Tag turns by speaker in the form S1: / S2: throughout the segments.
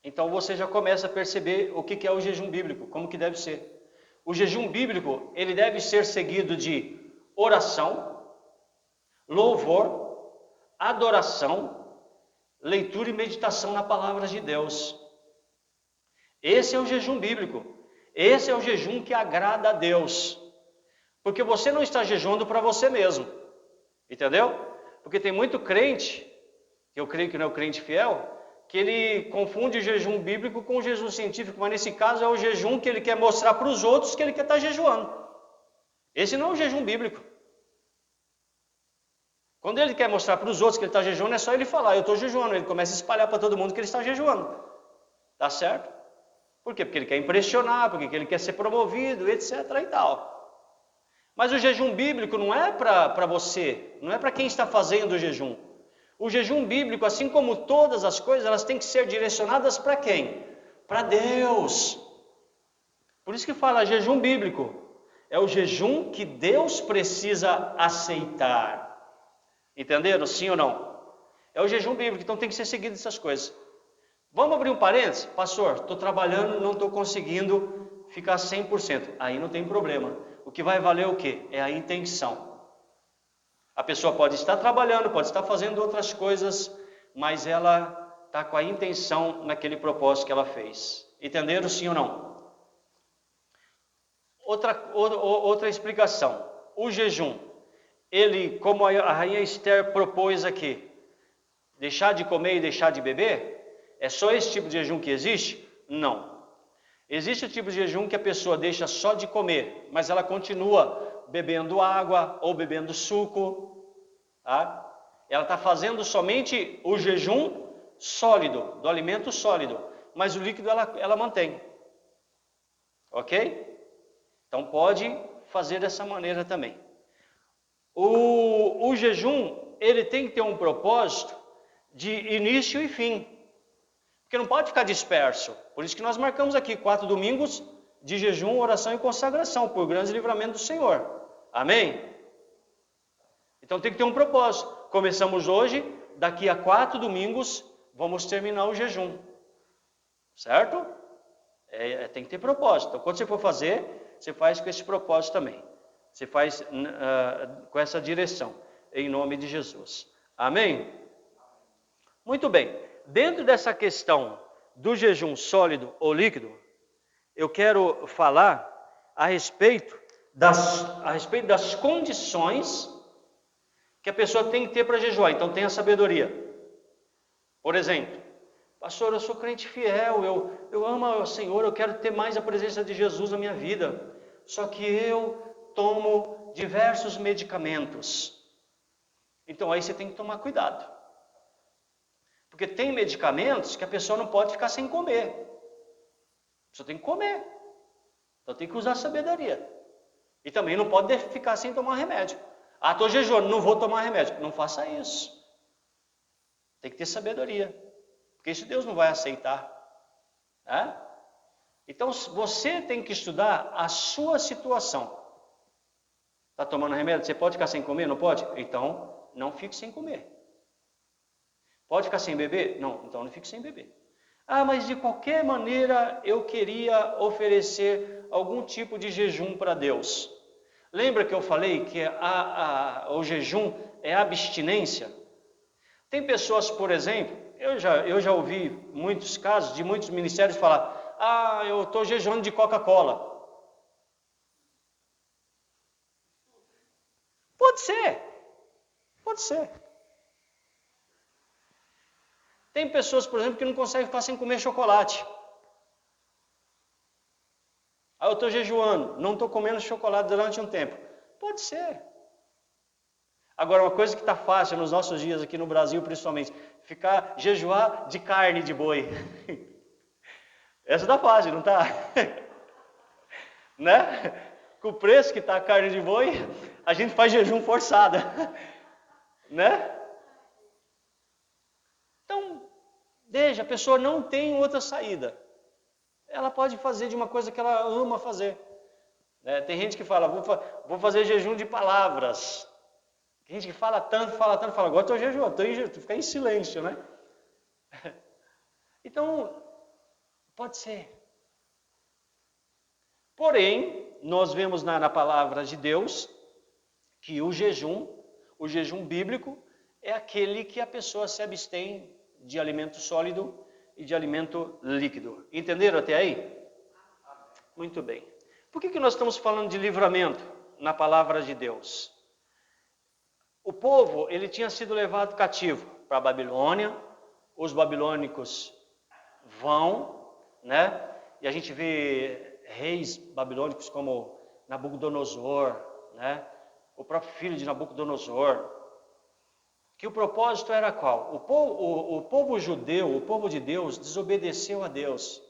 S1: Então você já começa a perceber o que é o jejum bíblico, como que deve ser. O jejum bíblico, ele deve ser seguido de oração, louvor, adoração, leitura e meditação na palavra de Deus. Esse é o jejum bíblico. Esse é o jejum que agrada a Deus. Porque você não está jejuando para você mesmo. Entendeu? Porque tem muito crente, que eu creio que não é o crente fiel, que ele confunde o jejum bíblico com o jejum científico, mas nesse caso é o jejum que ele quer mostrar para os outros que ele quer estar jejuando. Esse não é o jejum bíblico. Quando ele quer mostrar para os outros que ele está jejuando, é só ele falar, eu estou jejuando. Ele começa a espalhar para todo mundo que ele está jejuando. Tá certo? Por quê? Porque ele quer impressionar, porque ele quer ser promovido, etc. e tal. Mas o jejum bíblico não é para você, não é para quem está fazendo o jejum. O jejum bíblico, assim como todas as coisas, elas têm que ser direcionadas para quem? Para Deus. Por isso que fala jejum bíblico. É o jejum que Deus precisa aceitar. Entenderam? Sim ou não? É o jejum bíblico, então tem que ser seguido essas coisas. Vamos abrir um parênteses? Pastor, estou trabalhando, não estou conseguindo ficar 100%. Aí não tem problema. O que vai valer o quê? É a intenção. A pessoa pode estar trabalhando, pode estar fazendo outras coisas, mas ela está com a intenção naquele propósito que ela fez. Entenderam sim ou não? Outra explicação. O jejum, ele, como a rainha Esther propôs aqui, deixar de comer e deixar de beber, é só esse tipo de jejum que existe? Não. Existe o tipo de jejum que a pessoa deixa só de comer, mas ela continua bebendo água ou bebendo suco. Tá? Ela está fazendo somente o jejum sólido, do alimento sólido, mas o líquido ela mantém. Ok? Então pode fazer dessa maneira também. O jejum, ele tem que ter um propósito de início e fim. Porque não pode ficar disperso. Por isso que nós marcamos aqui 4 domingos de jejum, oração e consagração, por grande livramento do Senhor. Amém? Então tem que ter um propósito. Começamos hoje, daqui a 4 domingos, vamos terminar o jejum. Certo? Tem que ter propósito. Então quando você for fazer, você faz com esse propósito também. Você faz com essa direção, em nome de Jesus. Amém? Muito bem. Dentro dessa questão do jejum sólido ou líquido, eu quero falar a respeito das condições que a pessoa tem que ter para jejuar. Então tem a sabedoria. Por exemplo, pastor, eu sou crente fiel, eu amo o Senhor, eu quero ter mais a presença de Jesus na minha vida. Só que eu tomo diversos medicamentos. Então aí você tem que tomar cuidado. Porque tem medicamentos que a pessoa não pode ficar sem comer. A pessoa tem que comer. Então tem que usar sabedoria. E também não pode ficar sem tomar remédio. Ah, estou jejuando, não vou tomar remédio. Não faça isso. Tem que ter sabedoria. Porque isso Deus não vai aceitar. Né? Então você tem que estudar a sua situação. Está tomando remédio? Você pode ficar sem comer? Não pode? Então não fique sem comer. Pode ficar sem beber? Não, então não fique sem beber. Ah, mas de qualquer maneira eu queria oferecer algum tipo de jejum para Deus. Lembra que eu falei que o jejum é abstinência? Tem pessoas, por exemplo, eu já ouvi muitos casos de muitos ministérios falar, ah, eu estou jejuando de Coca-Cola. Pode ser, pode ser. Tem pessoas, por exemplo, que não conseguem ficar sem comer chocolate. Ah, eu estou jejuando, não estou comendo chocolate durante um tempo. Pode ser. Agora, uma coisa que está fácil nos nossos dias aqui no Brasil, principalmente, jejuar de carne de boi. Essa está fácil, não está? Né? Com o preço que está a carne de boi, a gente faz jejum forçado. Né? Então, veja, a pessoa não tem outra saída. Ela pode fazer de uma coisa que ela ama fazer. Tem gente que fala, vou fazer jejum de palavras. Tem gente que fala tanto, agora estou jejuando, estou ficar em silêncio, né? Então, Pode ser. Porém, nós vemos na palavra de Deus que o jejum bíblico, é aquele que a pessoa se abstém de alimento sólido e de alimento líquido. Entenderam até aí? Muito bem. Por que nós estamos falando de livramento na palavra de Deus? O povo, ele tinha sido levado cativo para a Babilônia, os babilônicos vão, né? E a gente vê reis babilônicos como Nabucodonosor, né? O próprio filho de Nabucodonosor. Que o propósito era qual? O povo judeu, o povo de Deus, desobedeceu a Deus.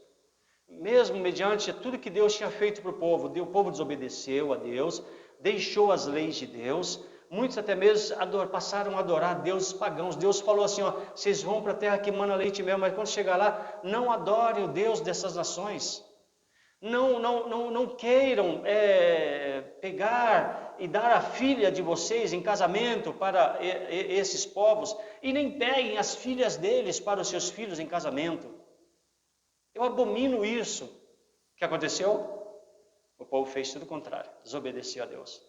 S1: Mesmo mediante tudo que Deus tinha feito para o povo desobedeceu a Deus, deixou as leis de Deus. Muitos até mesmo passaram a adorar deuses pagãos. Deus falou assim, ó, vocês vão para a terra que mana leite e mel, mas quando chegar lá, não adorem o Deus dessas nações. Não queiram pegar e dar a filha de vocês em casamento para esses povos, e nem peguem as filhas deles para os seus filhos em casamento. Eu abomino isso. O que aconteceu? O povo fez tudo o contrário, desobedeceu a Deus.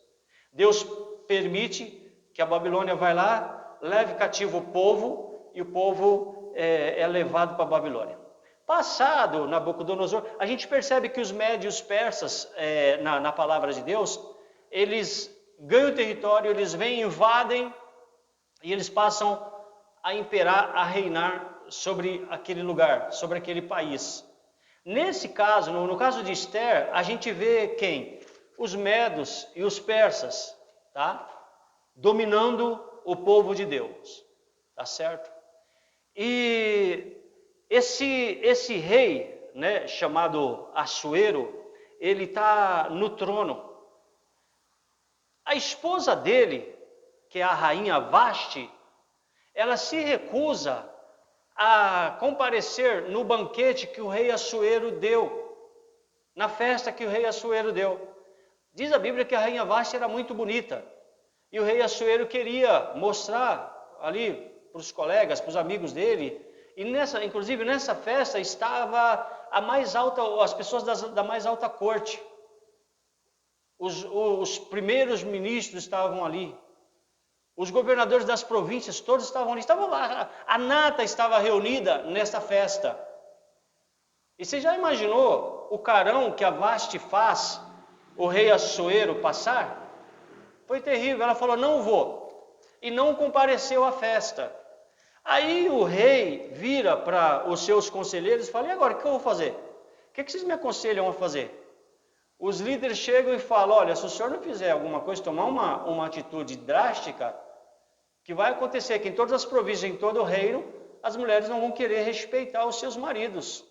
S1: Deus permite que a Babilônia vai lá, leve cativo o povo, e o povo é levado para a Babilônia. Passado Nabucodonosor, a gente percebe que os médios persas, na palavra de Deus, eles ganham território, eles vêm, invadem, e eles passam a imperar, a reinar sobre aquele lugar, sobre aquele país. Nesse caso, no caso de Esther, a gente vê quem? Os medos e os persas, tá? Dominando o povo de Deus, tá certo? E esse rei, né, chamado Assuero, ele está no trono. A esposa dele, que é a rainha Vasti, ela se recusa a comparecer no banquete que o rei Assuero deu, na festa que o rei Assuero deu. Diz a Bíblia que a rainha Vasti era muito bonita, e o rei Assuero queria mostrar ali para os colegas, para os amigos dele, e inclusive nessa festa estava a mais alta, as pessoas da mais alta corte. Os primeiros ministros estavam ali. Os governadores das províncias, todos estavam ali. Estavam lá, a nata estava reunida nesta festa. E você já imaginou o carão que a Vasti faz o rei Assuero passar? Foi terrível. Ela falou, não vou. E não compareceu à festa. Aí o rei vira para os seus conselheiros e fala, e agora, o que eu vou fazer? O que vocês me aconselham a fazer? Os líderes chegam e falam, olha, se o senhor não fizer alguma coisa, tomar uma atitude drástica, que vai acontecer que em todas as províncias, em todo o reino, as mulheres não vão querer respeitar os seus maridos.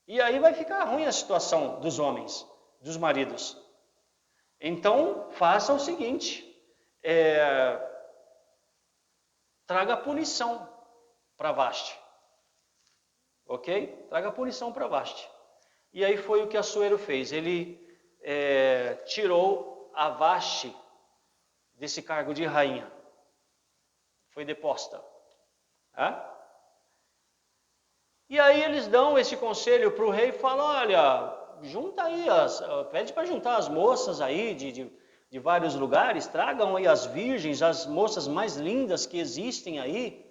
S1: E aí vai ficar ruim a situação dos homens, dos maridos. Então, faça o seguinte, traga punição para Vasti. Ok? Traga punição para Vasti. E aí foi o que Assuero fez. Ele tirou a Vasti desse cargo de rainha. Foi deposta. E aí eles dão esse conselho para o rei e falam, olha, junta aí, pede para juntar as moças aí de vários lugares, tragam aí as virgens, as moças mais lindas que existem aí,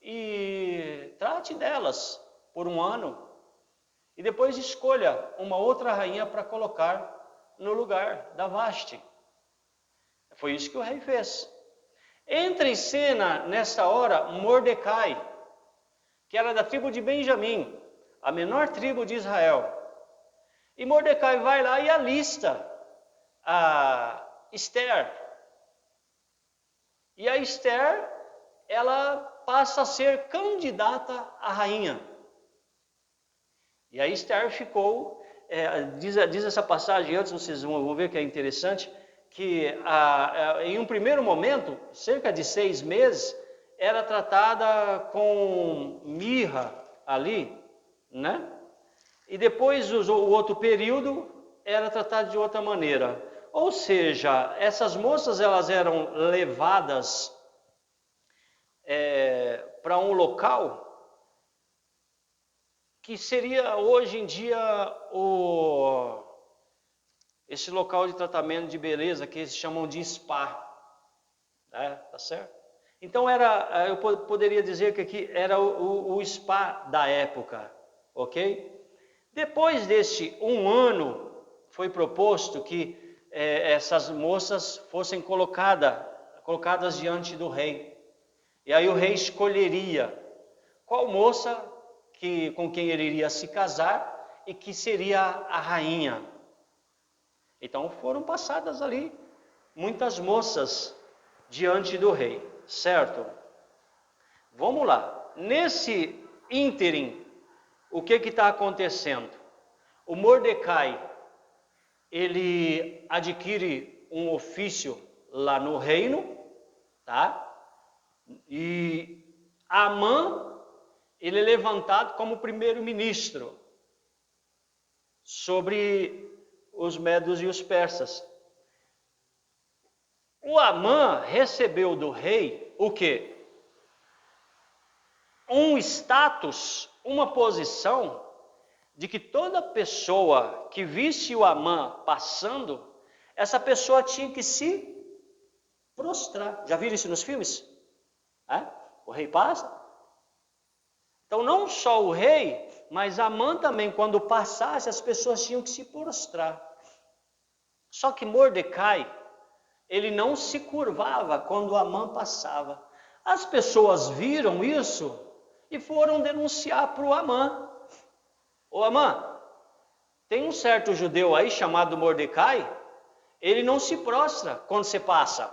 S1: e trate delas por um ano. E depois escolha uma outra rainha para colocar no lugar da Vasti. Foi isso que o rei fez. Entra em cena, nessa hora, Mordecai, que era da tribo de Benjamim, a menor tribo de Israel. E Mordecai vai lá e alista a Esther. E a Esther, ela passa a ser candidata à rainha. E a Esther ficou, diz essa passagem antes, vocês vão ver que é interessante, que em um primeiro momento, cerca de 6 meses, era tratada com mirra ali, né? E depois o outro período era tratado de outra maneira. Ou seja, essas moças elas eram levadas para um local que seria hoje em dia esse local de tratamento de beleza que eles chamam de spa, né? Tá certo? Então eu poderia dizer que aqui era o spa da época, ok? Depois desse 1 ano, foi proposto que essas moças fossem colocadas diante do rei. E aí o rei escolheria qual moça com quem ele iria se casar e que seria a rainha. Então foram passadas ali muitas moças diante do rei, certo? Vamos lá. Nesse ínterim, o que está acontecendo? O Mordecai, ele adquire um ofício lá no reino, tá? E Amã, ele é levantado como primeiro-ministro sobre os medos e os persas. O Amã recebeu do rei o quê? Um status, uma posição de que toda pessoa que visse o Amã passando, essa pessoa tinha que se prostrar. Já viram isso nos filmes? O rei passa. Então não só o rei, mas Amã também, quando passasse, as pessoas tinham que se prostrar. Só que Mordecai, ele não se curvava quando Amã passava. As pessoas viram isso e foram denunciar para o Amã. Ô Amã, tem um certo judeu aí chamado Mordecai, ele não se prostra quando você passa.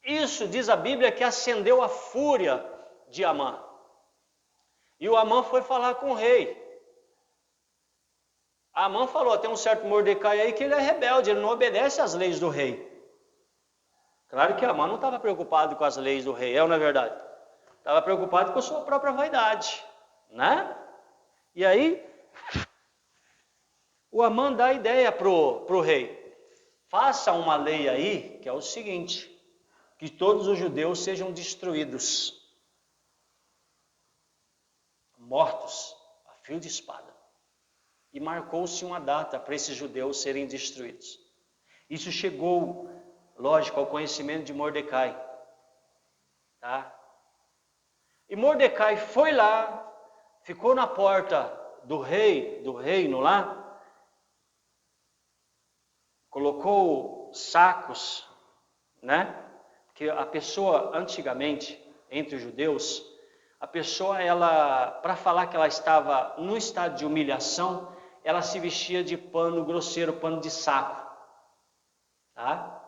S1: Isso, diz a Bíblia, que acendeu a fúria de Amã. E o Amã foi falar com o rei. Amã falou, tem um certo Mordecai aí que ele é rebelde, ele não obedece às leis do rei. Claro que Amã não estava preocupado com as leis do rei, não é verdade? Estava preocupado com a sua própria vaidade, né? E aí, o Amã dá a ideia pro rei. Faça uma lei aí, que é o seguinte, que todos os judeus sejam destruídos, mortos a fio de espada. E marcou-se uma data para esses judeus serem destruídos. Isso chegou, lógico, ao conhecimento de Mordecai, tá? E Mordecai foi lá, ficou na porta do reino lá, colocou sacos, né? Porque a pessoa, antigamente, entre os judeus, a pessoa, ela, para falar que ela estava no estado de humilhação, ela se vestia de pano grosseiro, pano de saco, tá?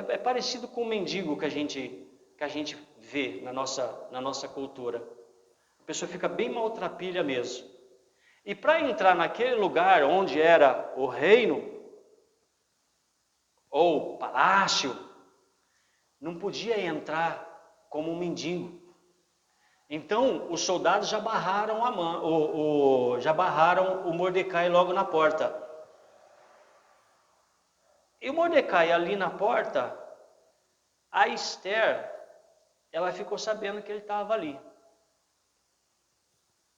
S1: É parecido com o mendigo que a gente vê na nossa cultura. A pessoa fica bem maltrapilha mesmo. E para entrar naquele lugar onde era o reino, ou palácio, não podia entrar como um mendigo. Então, os soldados já barraram já barraram o Mordecai logo na porta. E o Mordecai ali na porta, a Esther, ela ficou sabendo que ele estava ali.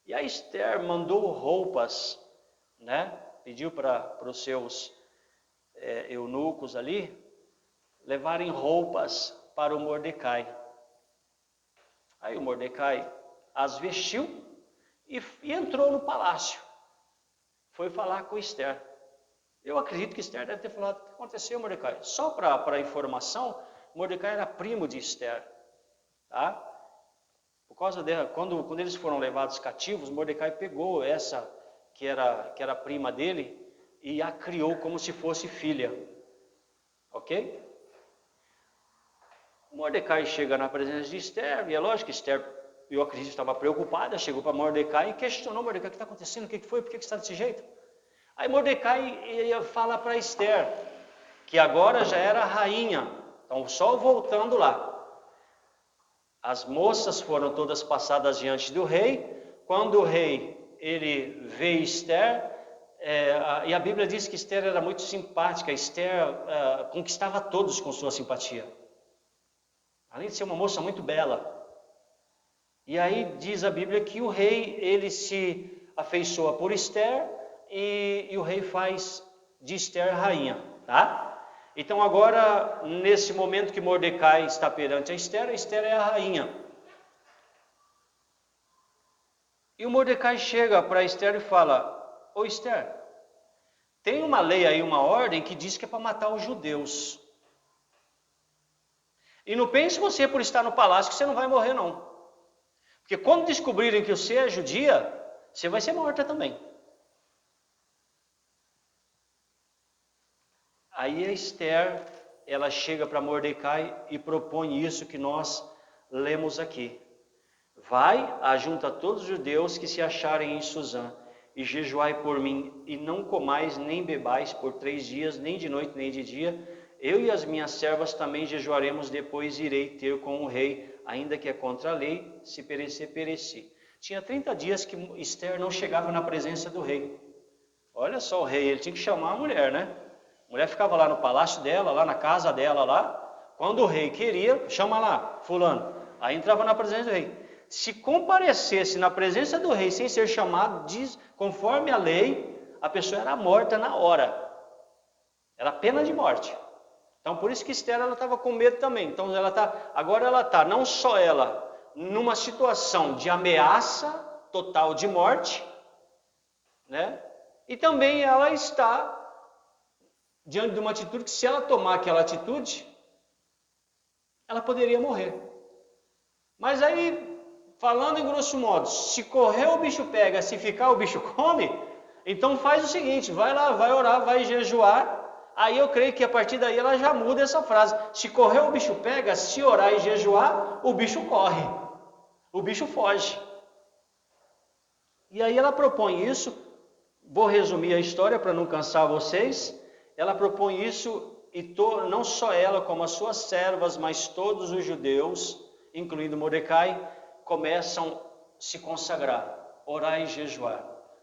S1: E a Esther mandou roupas, né? Pediu para os seus eunucos ali levarem roupas para o Mordecai. Aí o Mordecai as vestiu e entrou no palácio. Foi falar com Esther. Eu acredito que Esther deve ter falado: o que aconteceu, Mordecai? Só para informação, Mordecai era primo de Esther, tá? Por causa dela, quando eles foram levados cativos, Mordecai pegou essa que era prima dele e a criou como se fosse filha, ok? Mordecai chega na presença de Esther, e é lógico que Esther, eu acredito, estava preocupada, chegou para Mordecai e questionou Mordecai: o que está acontecendo, o que foi, por que está desse jeito? Aí Mordecai fala para Esther, que agora já era rainha, então só voltando lá. As moças foram todas passadas diante do rei. Quando o rei, ele vê Esther, e a Bíblia diz que Esther era muito simpática. Esther conquistava todos com sua simpatia. Além de ser uma moça muito bela. E aí diz a Bíblia que o rei, ele se afeiçoa por Ester e o rei faz de Ester rainha, tá? Então agora, nesse momento que Mordecai está perante a Ester é a rainha. E o Mordecai chega para Ester e fala: ô Ester, tem uma lei aí, uma ordem que diz que é para matar os judeus. E não pense você, por estar no palácio, que você não vai morrer não. Porque quando descobrirem que você é judia, você vai ser morta também. Aí a Ester, ela chega para Mordecai e propõe isso que nós lemos aqui. Vai, ajunta todos os judeus que se acharem em Suzã, e jejuai por mim, e não comais nem bebais por 3 dias, nem de noite nem de dia. Eu e as minhas servas também jejuaremos, depois irei ter com o rei, ainda que é contra a lei, se perecer, pereci. Tinha 30 dias que Ester não chegava na presença do rei. Olha só, o rei, ele tinha que chamar a mulher, né? A mulher ficava lá no palácio dela, lá na casa dela, lá. Quando o rei queria, chama lá, fulano. Aí entrava na presença do rei. Se comparecesse na presença do rei sem ser chamado, diz, conforme a lei, a pessoa era morta na hora. Era pena de morte. Então por isso que Ester, ela estava com medo também. Então agora ela está, não só ela, numa situação de ameaça total de morte, né? E também ela está diante de uma atitude que, se ela tomar aquela atitude, ela poderia morrer. Mas aí, falando em grosso modo, se correr o bicho pega, se ficar o bicho come, então faz o seguinte, vai lá, vai orar, vai jejuar. Aí eu creio que a partir daí ela já muda essa frase. Se correr o bicho pega, se orar e jejuar, o bicho corre, o bicho foge. E aí ela propõe isso. Vou resumir a história para não cansar vocês. Ela propõe isso e não só ela, como as suas servas, mas todos os judeus, incluindo Mordecai, começam a se consagrar, orar e jejuar.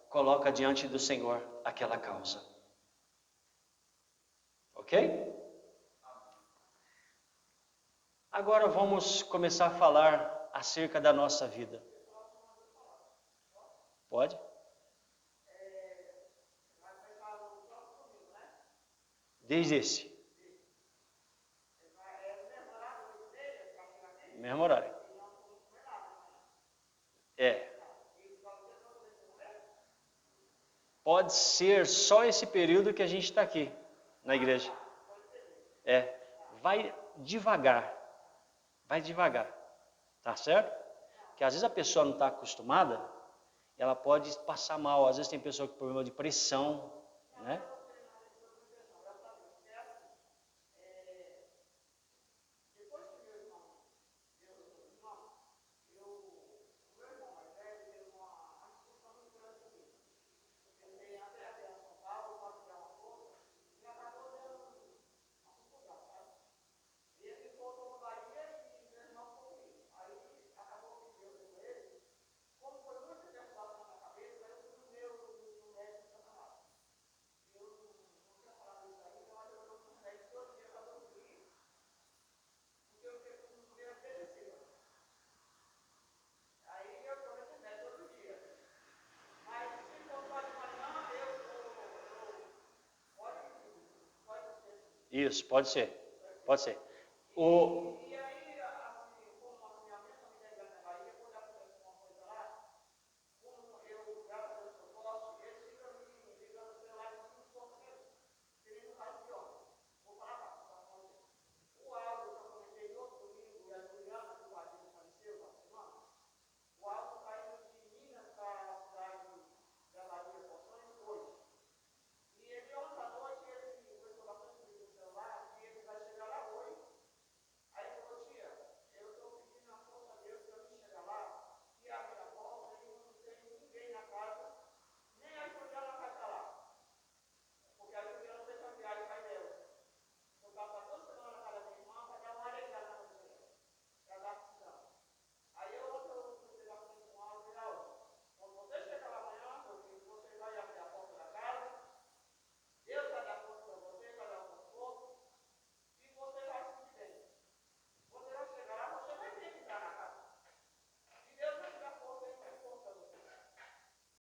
S1: Coloca diante do Senhor aquela causa. Ok? Agora vamos começar a falar acerca da nossa vida. Pode? Desde esse. Mesmo horário. É. Pode ser só esse período que a gente está aqui na igreja. É. Vai devagar. Vai devagar. Tá certo? Porque às vezes a pessoa não está acostumada, ela pode passar mal. Às vezes tem pessoa com problema de pressão, né? Isso, pode ser. Pode ser.